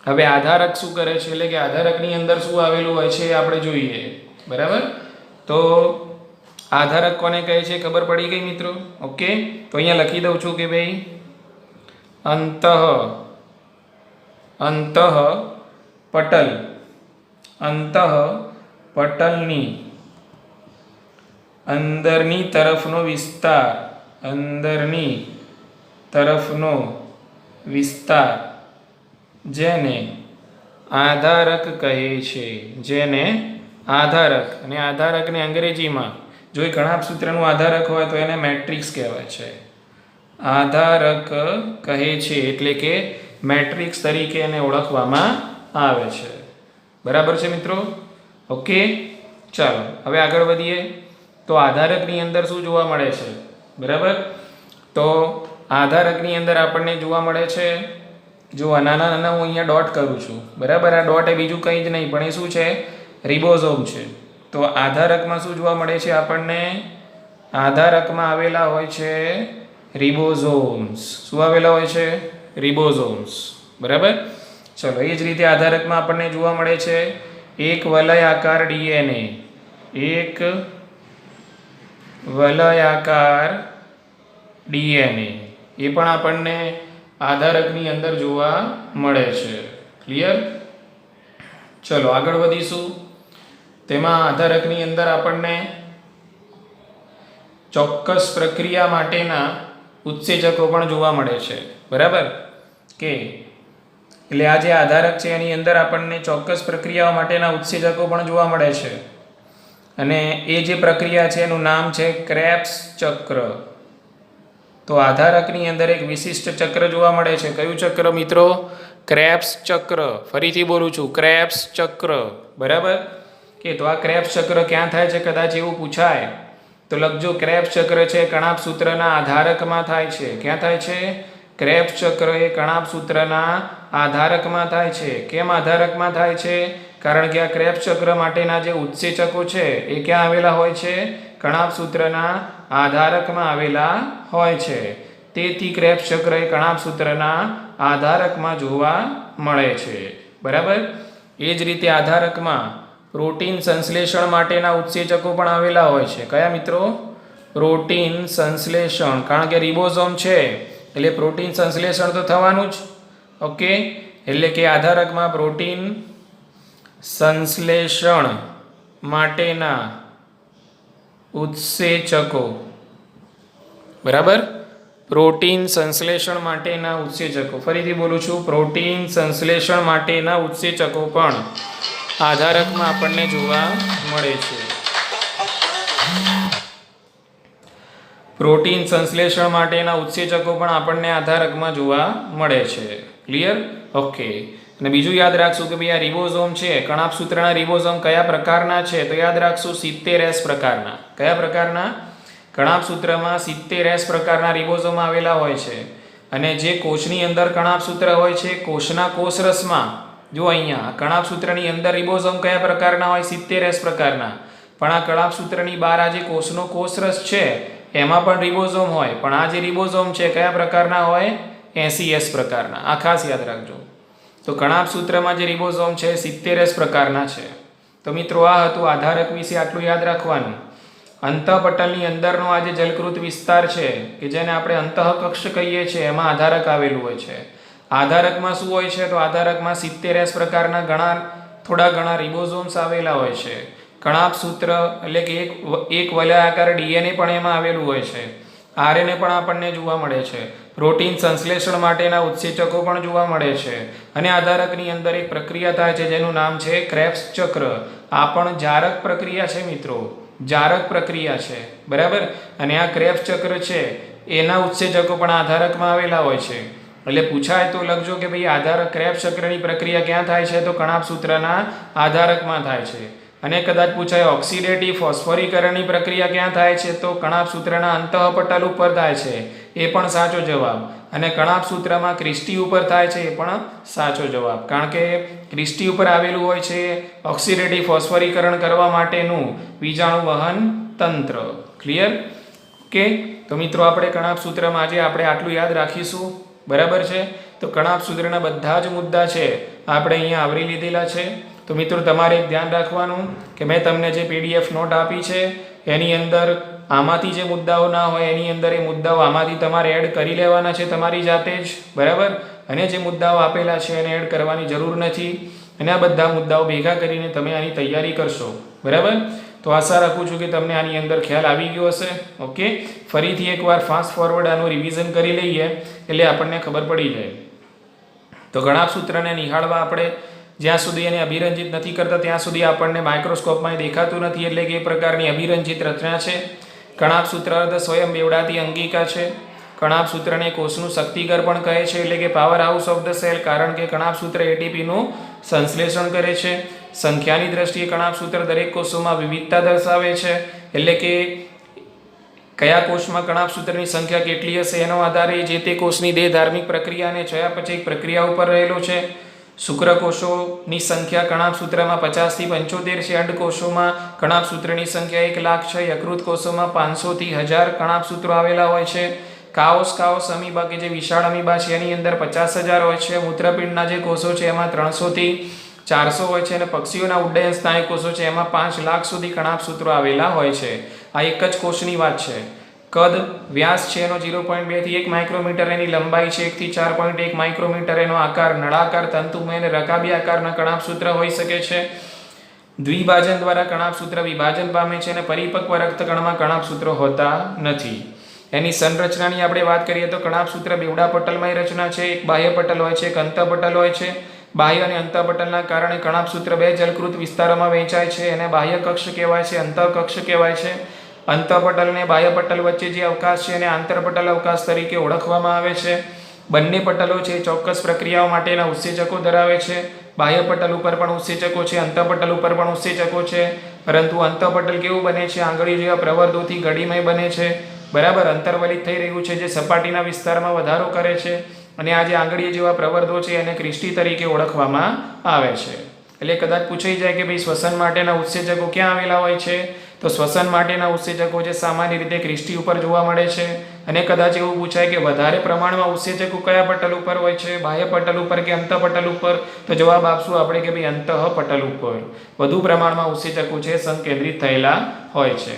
હવે આધારક શું કરે છે, એટલે કે આધારકની અંદર શું આવેલું હોય છે આપણે જોઈએ, બરાબર. તો આધારક કોને કહે છે ખબર પડી ગઈ મિત્રો? ઓકે. તો અહીંયા લખી દઉં છું કે ભાઈ અંતઃપટલની અંદરની તરફનો વિસ્તાર જેને આધારક કહે છે. જેને આધારક, અને આધારકને અંગ્રેજીમાં જો એ કણાપ સૂત્રનું આધારક હોય તો એને મેટ્રિક્સ કહેવાય છે. આધારક કહે છે એટલે કે મેટ્રિક્સ તરીકે એને ઓળખવામાં આવે છે. બરાબર છે મિત્રો? ઓકે. ચાલો હવે આગળ વધીએ. તો આધારકની અંદર શું જોવા મળે છે? બરાબર. તો આધારકની અંદર આપણને જોવા મળે છે, જો નાના નાના હું અહીંયા ડોટ કરું છું, બરાબર. આ ડોટ એ બીજું કંઈ જ નહીં પણ એ શું છે? રિબોઝોમ છે. તો આધારકમાં શું જોવા મળે છે આપણને? આધારકમાં આવેલા હોય છે રિબોઝોમ્સ. શું આવેલા હોય છે? રિબોઝોમ્સ. બરાબર. ચલો એ જ રીતે આધારકમાં આપણને જોવા મળે છે એક વલયાકાર ડીએનએ. એક વલયાકાર ડીએનએ એ પણ આપણને આધારકની અંદર જોવા મળે છે. ક્લિયર? ચલો આગળ વધીશું. તેમાં આધારકની અંદર આપણને ચોક્કસ પ્રક્રિયા માટેના ઉત્સેચકો પણ જોવા મળે છે. બરાબર કે એટલે આ જે આધારક છે એની અંદર આપણને ચોક્કસ પ્રક્રિયાઓ માટેના ઉત્સેચકો પણ જોવા મળે છે, અને એ જે પ્રક્રિયા છે એનું નામ છે ક્રેબ્સ ચક્ર. તો આધારકની અંદર એક વિશિષ્ટ ચક્ર જોવા મળે છે. કયું ચક્ર મિત્રો? ક્રેબ્સ ચક્ર. ફરીથી બોલું છું, ક્રેબ્સ ચક્ર. બરાબર કે તો આ ક્રેબ્સ ચક્ર ક્યાં થાય છે કદાચ એવું પૂછાય તો લખજો ક્રેબ્સ ચક્ર છે કણાપ સૂત્રના આધારકમાં થાય છે. ક્યાં થાય છે? ક્રેબ્સ ચક્ર એ કણાપ સૂત્રના આધારકમાં થાય છે. કેમ આધારકમાં થાય છે? કારણ કે આ ક્રેબ્સ ચક્ર માટેના જે ઉત્સેચકો છે એ ક્યાં આવેલા હોય છે? કણાપ સૂત્રના આધારકમાં આવેલા હોય છે. તેથી ક્રેબ્સ ચક્ર એ કણાપ સૂત્રના આધારકમાં જોવા મળે છે. બરાબર. એ જ રીતે આધારકમાં પ્રોટીન સંશ્લેષણ માટેના ઉત્સેચકો પણ આવેલા હોય છે. કયા મિત્રો? પ્રોટીન સંશ્લેષણ. કારણ કે રિબોઝોમ છે એટલે પ્રોટીન સંશ્લેષણ તો થવાનું જ. ઓકે. એટલે કે આધારકમાં પ્રોટીન સંશ્લેષણ માટેના ઉત્સેચકો, બરાબર, પ્રોટીન સંશ્લેષણ માટેના ઉત્સેચકો. ફરીથી બોલું છું, પ્રોટીન સંશ્લેષણ માટેના ઉત્સેચકો પણ આધારકમાં આપણને જોવા મળે છે. પ્રોટીન સંશ્લેષણ માટેના ઉત્સેચકો પણ આપણને આધારકમાં જોવા મળે છે. ક્લિયર? ઓકે. અને બીજું યાદ રાખશું કે ભાઈ આ રિબોઝોમ છે, કણાપ સૂત્રના રિબોઝોમ કયા પ્રકારના છે? તો યાદ રાખશું 70S પ્રકારના. કયા પ્રકારના? કણાપ સૂત્રમાં 70S પ્રકારના રિબોઝોમ આવેલા હોય છે. અને જે કોષની અંદર કણાપ સૂત્ર હોય છે, કોષના કોષરસમાં જો અહીંયા કણાપ સૂત્રની અંદર રિબોઝોમ કયા પ્રકારના હોય? 70S પ્રકારના. પણ આ કણાપ સૂત્રની બહાર આ જે કોષનો કોષરસ છે એમાં પણ રિબોઝોમ હોય, પણ આ જે રિબોઝોમ છે કયા પ્રકારના હોય? 80S પ્રકારના. આ ખાસ યાદ રાખજો. તો કણાપ સૂત્રમાં જે રિબોઝોમ છે 70S પ્રકારના છે. તો મિત્રો આ હતું આધારક વિશે, આટલું યાદ રાખવાનું. અંતઃપટલની અંદરનો આ જે જલકૃત વિસ્તાર છે કે જેને આપણે અંતઃકક્ષ કહીએ છીએ એમાં આધારક આવેલું હોય છે. આધારકમાં શું હોય છે? તો આધારકમાં 70S પ્રકારના થોડા ઘણા રિબોઝોમ્સ આવેલા હોય છે. કણાપ સૂત્ર એટલે કે એક વલયાકાર ડીએનએ પણ એમાં આવેલું હોય છે. આરએનએ પણ આપણને જોવા મળે છે. પ્રોટીન સંશ્લેષણ માટેના ઉત્સેચકો પણ જોવા મળે છે. અને આધારકની અંદર એક પ્રક્રિયા થાય છે જેનું નામ છે ક્રેબ્સ ચક્ર. આ પણ જારક પ્રક્રિયા છે મિત્રો, જારક પ્રક્રિયા છે. બરાબર. અને આ ક્રેબ્સ ચક્ર છે એના ઉત્સેચકો પણ આધારકમાં આવેલા હોય છે. એટલે પૂછાય તો લખજો કે ભાઈ આધારક ક્રેબ્સ ચક્રની પ્રક્રિયા ક્યાં થાય છે? તો કણાપ સૂત્રના આધારકમાં થાય છે. અને કદાચ પૂછાય ઓક્સિડેટિવ ફોસ્ફોરીકરણની પ્રક્રિયા ક્યાં થાય છે, તો કણાભ સૂત્રના અંતઃપટલ ઉપર થાય છે, એ પણ સાચો જવાબ. અને કણાભ સૂત્રમાં ક્રિસ્ટી ઉપર થાય છે, એ પણ સાચો જવાબ. કારણ કે ક્રિસ્ટી ઉપર આવેલું હોય છે ઓક્સિડેટિવ ફોસ્ફોરીકરણ કરવા માટેનું બીજાણુ વહન તંત્ર. ક્લિયર? ઓકે, તો મિત્રો આપણે કણાભ સૂત્રમાં આજે આપણે આટલું યાદ રાખીશું. બરાબર છે? તો કણાભ સૂત્રના બધા જ મુદ્દા છે આપણે અહીંયા આવરી લીધેલા છે. તો મિત્રો તમારે એક ધ્યાન રાખવાનું કે મેં તમને જે PDF નોટ આપી છે એની અંદર આમાંથી જે મુદ્દાઓ ના હોય એની અંદર એ મુદ્દાઓ આમાંથી તમારે એડ કરી લેવાના છે તમારી જાતે જ. બરાબર? અને જે મુદ્દાઓ આપેલા છે એને એડ કરવાની જરૂર નથી. અને આ બધા મુદ્દાઓ ભેગા કરીને તમે આની તૈયારી કરશો. બરાબર? તો આશા રાખું છું કે તમને આની અંદર ખ્યાલ આવી ગયો હશે. ઓકે, ફરીથી એકવાર ફાસ્ટ ફોરવર્ડ આનું રિવિઝન કરી લઈએ એટલે આપણને ખબર પડી જાય. તો કણાભ સૂત્રને નિહાળવા આપણે જ્યાં સુધી એને અભિરંજિત નથી કરતા ત્યાં સુધી આપણને માઇક્રોસ્કોપમાં દેખાતું નથી, એટલે કે એ પ્રકારની અભિરંજિત રચના છે. કણાભ સૂત્ર અર્ધ સ્વયં બેવડાતી અંગિકા છે. કણાભ સૂત્રને કોષનું શક્તિઘર પણ કહે છે, એટલે કે power house of the cell, કારણ કે કણાભ સૂત્ર એટીપીનું સંશ્લેષણ કરે છે. સંખ્યાની દ્રષ્ટિએ કણાભ સૂત્ર દરેક કોષોમાં વિવિધતા દર્શાવે છે, એટલે કે કયા કોષમાં કણાભ સૂત્રની સંખ્યા કેટલી હશે એનો આધારે જે તે કોષની દેહ ધાર્મિક પ્રક્રિયા અને ચયાપચય પ્રક્રિયા ઉપર રહેલો છે. શુક્રકોષોની સંખ્યા કણાભ સૂત્રમાં 50 થી 75 છે. અંડકોષોમાં કણાભ સૂત્રની સંખ્યા 1 લાખ છે. યકૃત કોષોમાં 500 થી 1000 કણાભ સૂત્રો આવેલા હોય છે. કાઓસ અમીબા કે જે વિશાળ અમીબા છે એની અંદર 50,000 હોય છે. મૂત્રપિંડના જે કોષો છે એમાં 300 થી 400 હોય છે. અને પક્ષીઓના ઉડ્ડયન સ્નાયુ કોષો છે એમાં 5 લાખ સુધી કણાભ સૂત્રો આવેલા હોય છે. આ એક જ કોષની વાત છે. કદ વ્યાસ છે એનો 0.2 થી 1 માઇક્રોમીટર, એની લંબાઈ છે 1 થી 4.1 માઇક્રોમીટર, એનો આકાર નળાકાર, તંતુમય અને રકાબી આકારના કણાભ સૂત્ર હોઈ શકે છે. દ્વિભાજન દ્વારા કણાભ સૂત્ર વિભાજન પામે છે અને પરિપક્વ રક્તકણમાં કણાભ સૂત્રો હોતા નથી. એની સંરચનાની આપણે વાત કરીએ તો કણાભ સૂત્ર બેવડા પટલમય રચના છે. એક બાહ્ય પટલ હોય છે, એક અંતઃપટલ હોય છે. બાહ્ય અને અંતઃપટલના કારણે કણાભ સૂત્ર બે જલકૃત વિસ્તારોમાં વહેંચાય છે. એને બાહ્ય કક્ષ કહેવાય છે, અંતઃકક્ષ કહેવાય છે. અંતઃપટલ અને બાહ્ય પટલ વચ્ચે જે અવકાશ છે એને આંતરપટલ અવકાશ તરીકે ઓળખવામાં આવે છે. બંને પટલો છે ચોક્કસ પ્રક્રિયાઓ માટેના ઉત્સેચકો ધરાવે છે. બાહ્ય પટલ ઉપર પણ ઉત્સેચકો છે, અંતઃપટલ ઉપર પણ ઉત્સેચકો છે. પરંતુ અંતઃપટલ કેવું બને છે? આંગળી જેવા પ્રવર્ધોથી ગડીમય બને છે. બરાબર? અંતર્વલિત થઈ રહ્યું છે, જે સપાટીના વિસ્તારમાં વધારો કરે છે. અને આ જે આંગળીઓ જેવા પ્રવર્ધો છે એને ક્રિસ્ટી તરીકે ઓળખવામાં આવે છે. એટલે કદાચ પૂછાઈ જાય કે ભાઈ શ્વસન માટેના ઉત્સેચકો ક્યાં આવેલા હોય છે? તો શ્વસન માટેના ઉત્સેચકો જે સામાન્ય રીતે ક્રિસ્ટી ઉપર જોવા મળે છે. અને કદાચ એવું પૂછાય કે વધારે પ્રમાણમાં ઉત્સેચકો કયા પટલ ઉપર હોય છે? બાહ્ય પટલ ઉપર કે અંતઃપટલ ઉપર? તો જવાબ આપશું આપણે કે ભાઈ અંતઃપટલ ઉપર વધુ પ્રમાણમાં ઉત્સેચકો છે સંકેન્દ્રિત થયેલા હોય છે.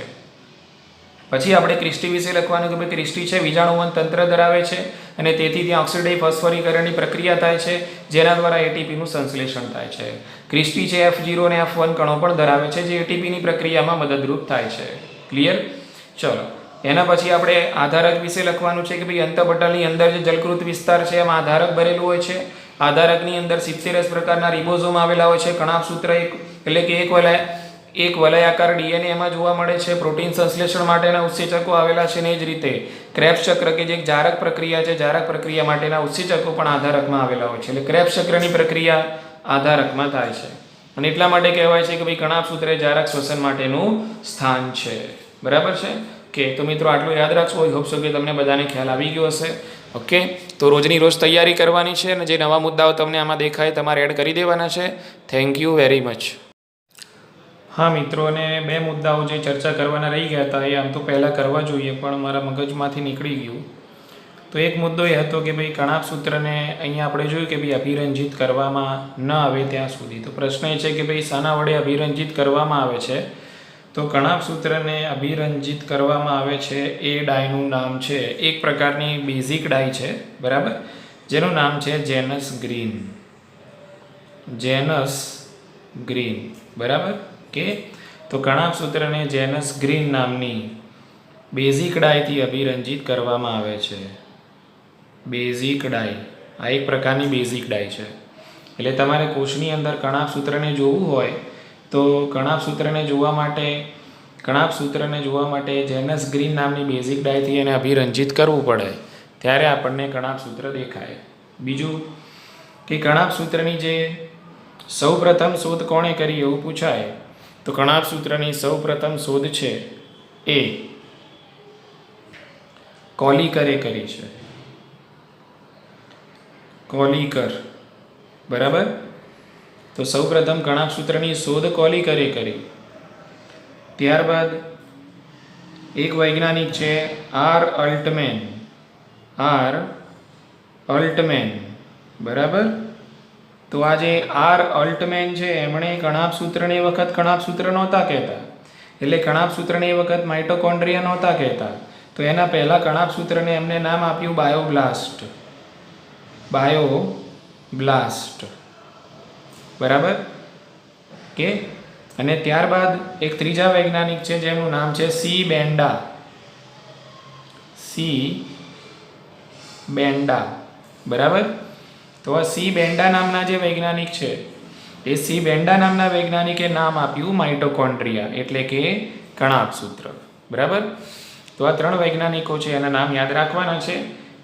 પછી આપણે ક્રિસ્ટી વિશે લખવાનું કે ભાઈ ક્રિસ્ટી છે બીજાણુવહન તંત્ર ધરાવે છે અને તેથી ત્યાં ઓક્સિડેટિવ ફોસ્ફોરીકરણની પ્રક્રિયા થાય છે, જેના દ્વારા એટીપીનું સંશ્લેષણ થાય છે. ક્રિસ્ટી છે F0 અને F1 કણો પણ ધરાવે છે, જે એટીપીની પ્રક્રિયામાં મદદરૂપ થાય છે. ક્લિયર? ચલો, એના પછી આપણે આધારક વિશે લખવાનું છે કે ભાઈ અંતઃપટલની અંદર જે જલકૃત વિસ્તાર છે એમાં આધારક ભરેલું હોય છે. આધારકની અંદર 70 પ્રકારના રિબોઝોમ આવેલા હોય છે. કણાભ સૂત્ર એટલે કે એક વલયાકાર DNA એમાં જોવા મળે છે. પ્રોટીન સંશ્લેષણ માટેના ઉત્સેચકો આવેલા છે. ને જ રીતે ક્રેબ્સ ચક્ર કે જે એક જારક પ્રક્રિયા છે, જારક પ્રક્રિયા માટેના ઉત્સેચકો પણ આધારકમાં આવેલા હોય છે. એટલે ક્રેબ્સ ચક્રની પ્રક્રિયા આધારકમાં થાય છે. અને એટલા માટે કહેવાય છે કે ભાઈ કણાભ સૂત્ર એ જારક શ્વસન માટેનું સ્થાન છે. બરાબર છે? કે તો મિત્રો આટલું યાદ રાખશો. આઈ હોપ સો કે તમને બધાને ખ્યાલ આવી ગયો હશે. ઓકે, તો રોજની રોજ તૈયારી કરવાની છે અને જે નવા મુદ્દાઓ તમને આમાં દેખાય તમારે એડ કરી દેવાના છે. Thank you very much. હા મિત્રો, અને બે મુદ્દાઓ જે ચર્ચા કરવાના રહી ગયા હતા એ આમ તો પહેલાં કરવા જોઈએ પણ મારા મગજમાંથી નીકળી ગયું. તો એક મુદ્દો એ હતો કે ભાઈ કણાભ સૂત્રને અહીંયા આપણે જોયું કે ભાઈ અભિરંજિત કરવામાં ન આવે ત્યાં સુધી. તો પ્રશ્ન એ છે કે ભાઈ શાના વડે અભિરંજિત કરવામાં આવે છે? તો કણાભ સૂત્રને અભિરંજિત કરવામાં આવે છે એ ડાયનું નામ છે, એક પ્રકારની બેઝિક ડાય છે. બરાબર? જેનું નામ છે જેનસ ગ્રીન. જેનસ ગ્રીન. બરાબર? કે તો કણાભ સૂત્રને જેનસ ગ્રીન નામની બેઝિક ડાયથી અભિરંજિત કરવામાં આવે છે. બેઝિક ડાય આ એક પ્રકારની બેઝિક ડાય છે. એટલે તમારે કોષની અંદર કણાભ સૂત્રને જોવું હોય તો કણાભ સૂત્રને જોવા માટે જેનસ ગ્રીન નામની બેઝિક ડાયથી એને અભિરંજિત કરવું પડે, ત્યારે આપણને કણાભ સૂત્ર દેખાય. બીજું કે કણાભ સૂત્રની જે સૌ પ્રથમ શોધ કોણે કરી એવું પૂછાય તો કણાપ સૂત્રની સૌ પ્રથમ શોધ છે એ કોલિકરે કરી છે. કોલિકર, બરાબર. તો સૌ પ્રથમ કણાપ સૂત્રની શોધ કોલિકરે કરી. ત્યારબાદ એક વૈજ્ઞાનિક છે આર અલ્ટમેન, બરાબર. તો આ જે આર અલ્ટમેન છે એમણે કણાપ સૂત્રને એ વખત કણાપ સૂત્ર નહોતા કહેતા, એટલે કણાપ સૂત્રને એ વખત માઇટોકોન્ડ્રિયા નહોતા કહેતા. તો એના પહેલાં કણાપ સૂત્રને એમને નામ આપ્યું બાયોબ્લાસ્ટ, બરાબર કે. અને ત્યારબાદ એક ત્રીજા વૈજ્ઞાનિક છે જેમનું નામ છે સી બેન્ડા, બરાબર. તો આ સી બેન્ડા નામના જે વૈજ્ઞાનિક છે એ સી બેન્ડા નામના વૈજ્ઞાનિકે નામ આપ્યું માઇટોકોન્ડ્રિયા, એટલે કે કણાપ સૂત્ર, બરાબર. તો આ 3 વૈજ્ઞાનિકો છે, એના નામ યાદ રાખવાના છે.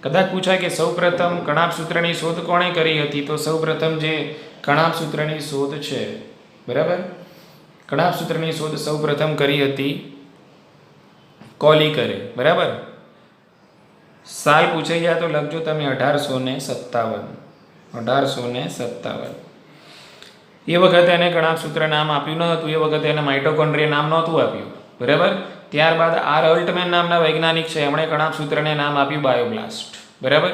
કદાચ પૂછાય કે સૌપ્રથમ કણાપ સૂત્રની શોધ કોણે કરી હતી, તો સૌપ્રથમ જે કણાપ સૂત્રની શોધ છે, બરાબર, કણાપ સૂત્રની શોધ સૌપ્રથમ કરી હતી કોલિકરે, બરાબર. સાલ પૂછાઈ જાય તો લખજો તમે 1857. એ વખતે એને કણાપ સૂત્ર નામ આપ્યું ન હતું, એ વખતે એને માઇટોકોન્ડ્રિયા નામ નહોતું આપ્યું, બરાબર. ત્યારબાદ આર અલ્ટમેન નામના વૈજ્ઞાનિક છે, એમણે કણાપ સૂત્રને નામ આપ્યું બાયોબ્લાસ્ટ, બરાબર.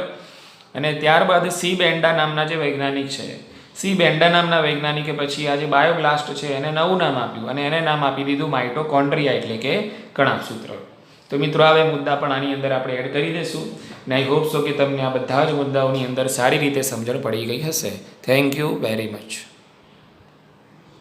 અને ત્યારબાદ સી બેન્ડા નામના જે વૈજ્ઞાનિક છે, સી બેન્ડા નામના વૈજ્ઞાનિકે પછી આ જે બાયોબ્લાસ્ટ છે એને નવું નામ આપ્યું અને એને નામ આપી દીધું માઇટોકોન્ડ્રિયા, એટલે કે કણાપ સૂત્ર. તો મિત્રો હવે મુદ્દા પણ આની અંદર આપણે એડ કરી દઈશું ને આઈ હોપ સો કે તમને આ બધા જ મુદ્દાઓની અંદર સારી રીતે સમજણ પડી ગઈ હશે. Thank you very much.